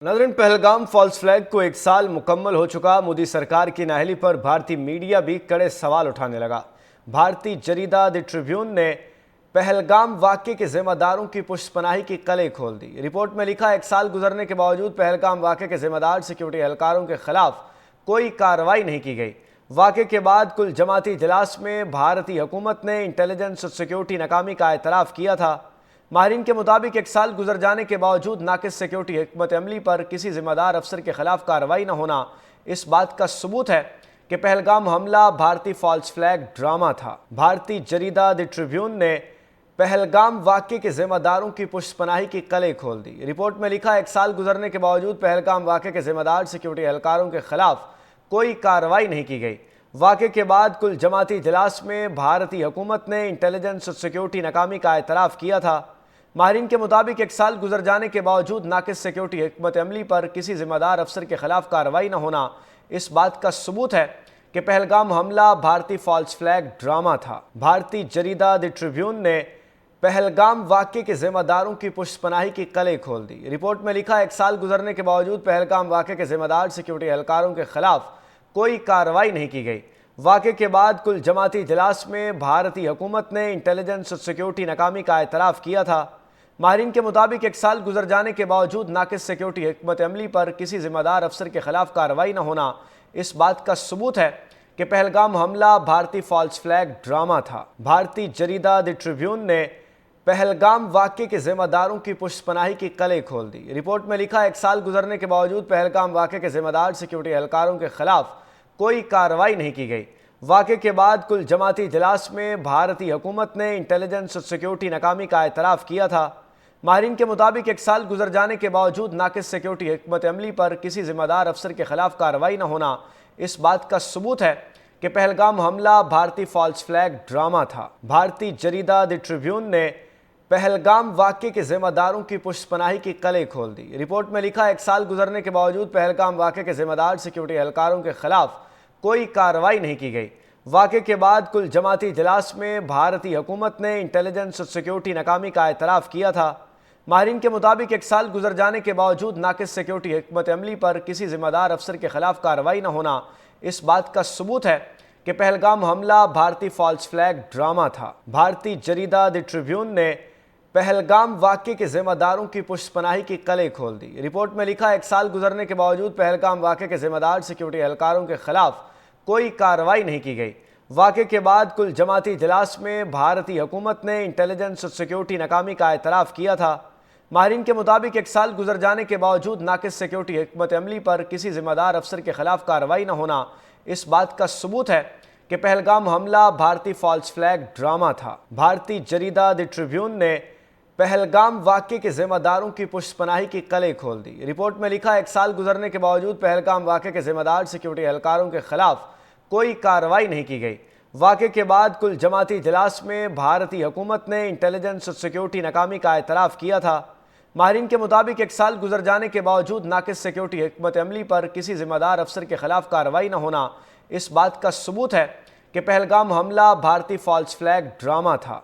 नाज़रीन, Pahalgam false flag को 1 साल मुकम्मल हो चुका। मोदी सरकार की नाअहली पर भारतीय मीडिया भी कड़े सवाल उठाने लगा। भारतीय जरीदा द ट्रिब्यून ने पहलगाम वाक़ये के ज़िम्मेदारों की पुष्पनाही की कलें खोल दी। रिपोर्ट में लिखा, 1 साल गुजरने के बावजूद पहलगाम वाक़ये के ज़िम्मेदार सिक्योरिटी एहलकारों के खिलाफ कोई कार्रवाई नहीं की गई। वाक़ये के बाद कुल जमाती इजलास में भारतीय हुकूमत ने इंटेलिजेंस और सिक्योरिटी नाकामी का एतराफ़ किया था। माहिरीन के मुताबिक 1 साल गुजर जाने के बावजूद नाक़िस सिक्योरिटी हिकमत अमली पर किसी ज़िम्मेदार अफसर के खिलाफ कार्रवाई न होना इस बात का सबूत है कि पहलगाम हमला भारतीय फॉल्स फ्लैग ड्रामा था। भारतीय जरीदा द ट्रिब्यून ने पहलगाम वाक़ये के ज़िम्मेदारों की पुष्पनाही की कलें खोल दी। रिपोर्ट में लिखा, 1 साल गुजरने के बावजूद पहलगाम वाक़ये के ज़िम्मेदार सिक्योरिटी एहलकारों के खिलाफ कोई कार्रवाई नहीं की गई। वाक़ये के बाद कुल जमाती इजलास में भारतीय हुकूमत ने इंटेलिजेंस और सिक्योरिटी नाकामी का एतराफ़ किया था। माहिरीन के मुताबिक 1 साल गुजर जाने के बावजूद नाक़िस सिक्योरिटी हिकमत अमली पर किसी ज़िम्मेदार अफसर के खिलाफ कार्रवाई न होना इस बात का सबूत है कि पहलगाम हमला भारतीय फॉल्स फ्लैग ड्रामा था। भारतीय जरीदा द ट्रिब्यून ने पहलगाम वाक़ये के ज़िम्मेदारों की पुष्पनाही की कलें खोल दी। रिपोर्ट में लिखा, 1 साल गुजरने के बावजूद पहलगाम वाक़ये के ज़िम्मेदार सिक्योरिटी एहलकारों के खिलाफ कोई कार्रवाई नहीं की गई। वाक़ये के बाद कुल जमाती इजलास में भारतीय हुकूमत ने इंटेलिजेंस और सिक्योरिटी नाकामी का एतराफ़ किया था। माहिरीन के मुताबिक 1 साल गुजर जाने के बावजूद नाक़िस सिक्योरिटी हिकमत अमली पर किसी ज़िम्मेदार अफसर के खिलाफ कार्रवाई न होना इस बात का सबूत है कि पहलगाम हमला भारतीय फॉल्स फ्लैग ड्रामा था। भारतीय जरीदा द ट्रिब्यून ने पहलगाम वाक़ये के ज़िम्मेदारों की पुष्पनाही की कलें खोल दी। रिपोर्ट में लिखा, 1 साल गुजरने के बावजूद पहलगाम वाक़ये के ज़िम्मेदार सिक्योरिटी एहलकारों के खिलाफ कोई कार्रवाई नहीं की गई। वाक़ये के बाद कुल जमाती इजलास में भारतीय हुकूमत ने इंटेलिजेंस और सिक्योरिटी नाकामी का एतराफ़ किया था। माहिरीन के मुताबिक 1 साल गुजर जाने के बावजूद नाक़िस सिक्योरिटी हिकमत अमली पर किसी ज़िम्मेदार अफसर के खिलाफ कार्रवाई न होना इस बात का सबूत है कि पहलगाम हमला भारतीय फॉल्स फ्लैग ड्रामा था। भारतीय जरीदा द ट्रिब्यून ने पहलगाम वाक़ये के ज़िम्मेदारों की पुष्पनाही की कलें खोल दी। रिपोर्ट में लिखा, 1 साल गुजरने के बावजूद पहलगाम वाक़ये के ज़िम्मेदार सिक्योरिटी एहलकारों के खिलाफ कोई कार्रवाई नहीं की गई। वाक़ये के बाद कुल जमाती इजलास में भारतीय हुकूमत ने इंटेलिजेंस और सिक्योरिटी नाकामी का एतराफ़ किया था। माहिरीन के मुताबिक 1 साल गुजर जाने के बावजूद नाक़िस सिक्योरिटी हिकमत अमली पर किसी ज़िम्मेदार अफसर के खिलाफ कार्रवाई न होना इस बात का सबूत है कि पहलगाम हमला भारतीय फॉल्स फ्लैग ड्रामा था। भारतीय जरीदा द ट्रिब्यून ने पहलगाम वाक़ये के ज़िम्मेदारों की पुष्पनाही की कलें खोल दी। रिपोर्ट में लिखा, 1 साल गुजरने के बावजूद पहलगाम वाक़ये के ज़िम्मेदार सिक्योरिटी एहलकारों के खिलाफ कोई कार्रवाई नहीं की गई। वाक़ये के बाद कुल जमाती इजलास में भारतीय हुकूमत ने इंटेलिजेंस और सिक्योरिटी नाकामी का एतराफ़ किया था। माहिरीन के मुताबिक 1 साल गुजर जाने के बावजूद नाक़िस सिक्योरिटी हिकमत अमली पर किसी ज़िम्मेदार अफसर के खिलाफ कार्रवाई न होना इस बात का सबूत है कि पहलगाम हमला भारतीय फॉल्स फ्लैग ड्रामा था। भारतीय जरीदा द ट्रिब्यून ने पहलगाम वाक़ये के ज़िम्मेदारों की पुष्पनाही की कलें खोल दी। रिपोर्ट में लिखा, 1 साल गुजरने के बावजूद पहलगाम वाक़ये के ज़िम्मेदार सिक्योरिटी एहलकारों के खिलाफ कोई कार्रवाई नहीं की गई। वाक़ये के बाद कुल जमाती इजलास में भारतीय हुकूमत ने इंटेलिजेंस और सिक्योरिटी नाकामी का एतराफ़ किया था। माहिरीन के मुताबिक 1 साल गुजर जाने के बावजूद नाक़िस सिक्योरिटी हिकमत अमली पर किसी ज़िम्मेदार अफसर के खिलाफ कार्रवाई न होना इस बात का सबूत है कि पहलगाम हमला भारतीय फॉल्स फ्लैग ड्रामा था।